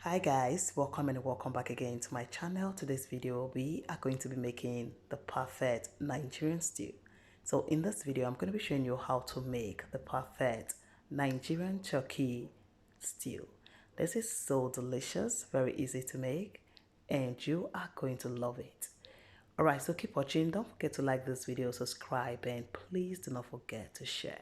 Hi guys, welcome and welcome back again to my channel. Today's video we are going to be making the perfect Nigerian stew. So in this video I'm going to be showing you how to make the perfect Nigerian turkey stew. This is so delicious, very easy to make, and you are going to love it. Alright, so keep watching. Don't forget to like this video, subscribe, and please do not forget to share.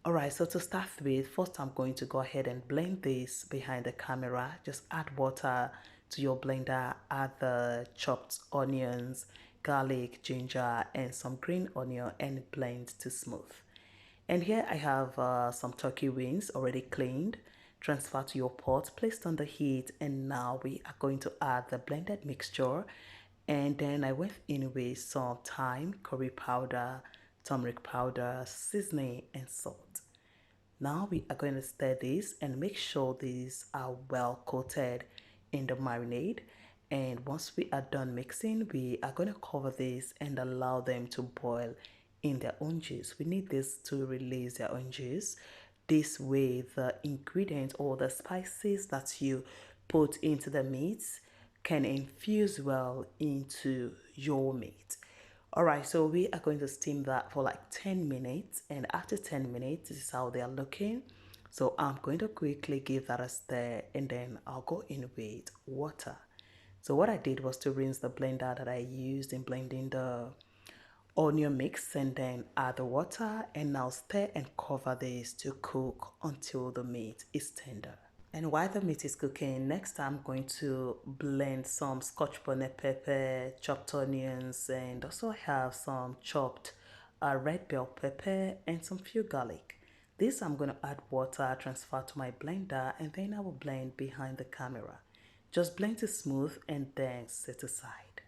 Alright, so to start with, first I'm going to go ahead and blend this behind the camera. Just add water to your blender, add the chopped onions, garlic, ginger, and some green onion and blend to smooth. And here I have some turkey wings already cleaned. Transfer to your pot, placed on the heat, and now we are going to add the blended mixture. And then I went in with some thyme, curry powder, turmeric powder, seasoning, and salt. Now we are going to stir this and make sure these are well coated in the marinade. And once we are done mixing, we are going to cover this and allow them to boil in their own juice. We need this to release their own juice. This way, the ingredients or the spices that you put into the meats can infuse well into your meat. Alright, so we are going to steam that for like 10 minutes, and after 10 minutes, this is how they are looking. So I'm going to quickly give that a stir, and then I'll go in with water. So what I did was to rinse the blender that I used in blending the onion mix, and then add the water, and now stir and cover this to cook until the meat is tender. And while the meat is cooking, next I'm going to blend some scotch bonnet pepper, chopped onions, and also have some chopped red bell pepper and some few garlic. This I'm going to add water, transfer to my blender, and then I will blend behind the camera. Just blend it smooth and then set aside.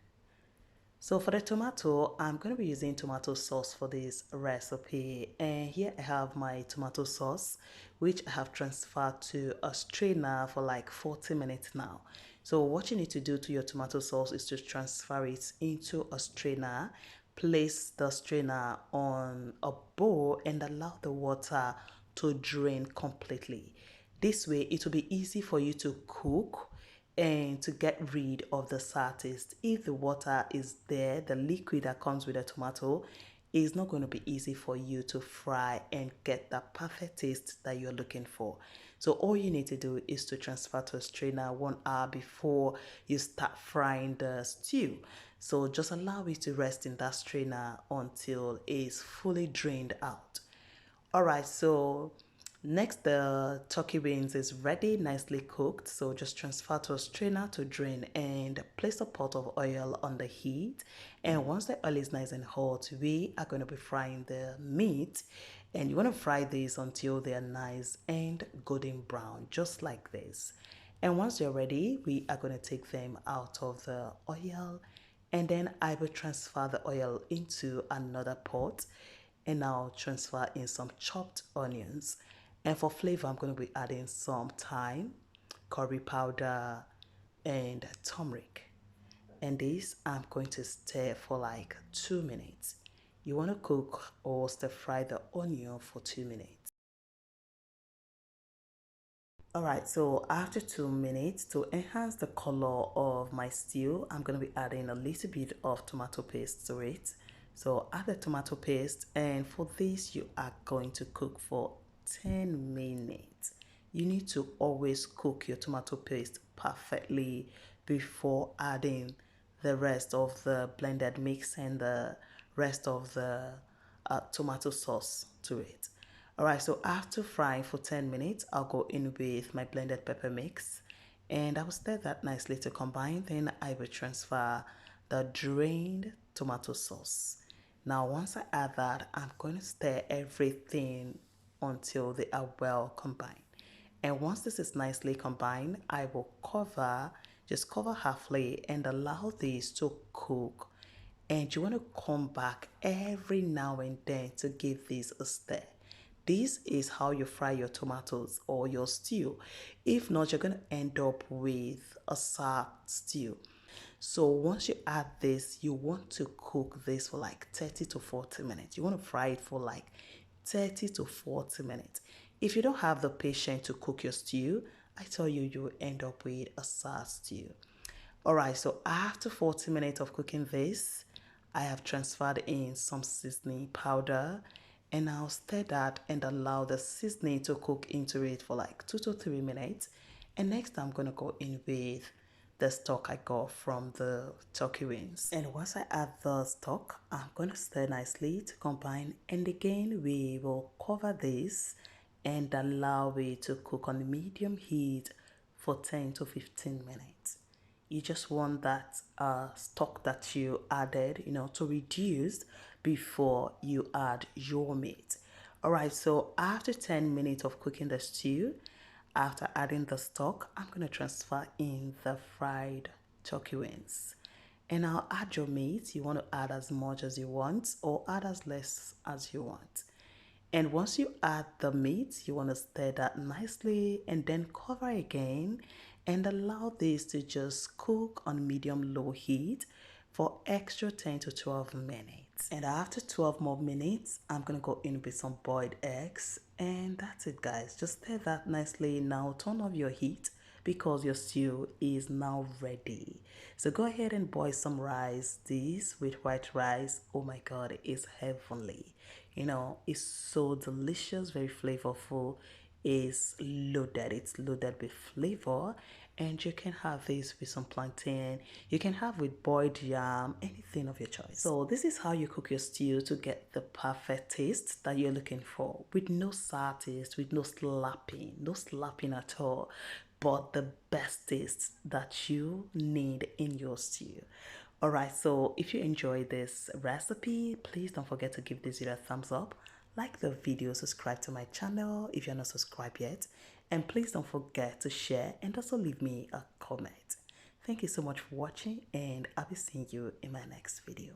So for the tomato, I'm going to be using tomato sauce for this recipe. And here I have my tomato sauce, which I have transferred to a strainer for like 40 minutes now. So what you need to do to your tomato sauce is to transfer it into a strainer, place the strainer on a bowl and allow the water to drain completely. This way it will be easy for you to cook and to get rid of the sour taste. If the water is there, the liquid that comes with the tomato is not going to be easy for you to fry and get that perfect taste that you're looking for. So all you need to do is to transfer to a strainer 1 hour before you start frying the stew. So just allow it to rest in that strainer until it's fully drained out. Alright, so next the turkey wings is ready, nicely cooked. So just transfer to a strainer to drain and place a pot of oil on the heat. And once the oil is nice and hot, we are going to be frying the meat. And you want to fry these until they are nice and golden brown, just like this. And once they're ready, we are going to take them out of the oil, and then I will transfer the oil into another pot, and now transfer in some chopped onions. And for flavor, I'm going to be adding some thyme, curry powder, and turmeric. And this I'm going to stir for like 2 minutes. You want to cook or stir fry the onion for 2 minutes. Alright, so after 2 minutes, to enhance the color of my stew, I'm going to be adding a little bit of tomato paste to it. So add the tomato paste, and for this you are going to cook for 10 minutes. You need to always cook your tomato paste perfectly before adding the rest of the blended mix and the rest of the tomato sauce to it. Alright, so after frying for 10 minutes, I'll go in with my blended pepper mix, and I will stir that nicely to combine. Then I will transfer the drained tomato sauce. Now once I add that, I'm going to stir everything until they are well combined. And once this is nicely combined, I will just cover halfway and allow this to cook. And you want to come back every now and then to give this a stir. This is how you fry your tomatoes or your stew. If not, you're going to end up with a sour stew. So once you add this, you want to cook this for like 30 to 40 minutes. You want to fry it for like 30 to 40 minutes. If you don't have the patience to cook your stew, I tell you, you will end up with a sad stew. Alright, so after 40 minutes of cooking this, I have transferred in some seasoning powder, and I'll stir that and allow the seasoning to cook into it for like 2 to 3 minutes. And next I'm going to go in with the stock I got from the turkey wings. And once I add the stock, I'm going to stir nicely to combine, and again we will cover this and allow it to cook on medium heat for 10 to 15 minutes. You just want that stock that you added, to reduce before you add your meat. All right, so after 10 minutes of cooking the stew, after adding the stock, I'm going to transfer in the fried turkey wings. And I'll add your meat. You want to add as much as you want or add as less as you want. And once you add the meat, you want to stir that nicely and then cover again and allow this to just cook on medium low heat for extra 10 to 12 minutes. And after 12 more minutes, I'm going to go in with some boiled eggs, and that's it, guys. Just stir that nicely. Now turn off your heat because your stew is now ready. So go ahead and boil some rice. This with white rice, oh my god, it is heavenly. It's so delicious, very flavorful. It's loaded with flavor, and you can have this with some plantain, you can have with boiled yam, anything of your choice. So this is how you cook your stew to get the perfect taste that you're looking for, with no sour taste, with no slapping at all, but the best taste that you need in your stew. Alright, so if you enjoy this recipe, please don't forget to give this video a thumbs up, like the video, subscribe to my channel if you're not subscribed yet, and please don't forget to share and also leave me a comment. Thank you so much for watching, and I'll be seeing you in my next video.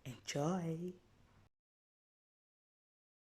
Enjoy!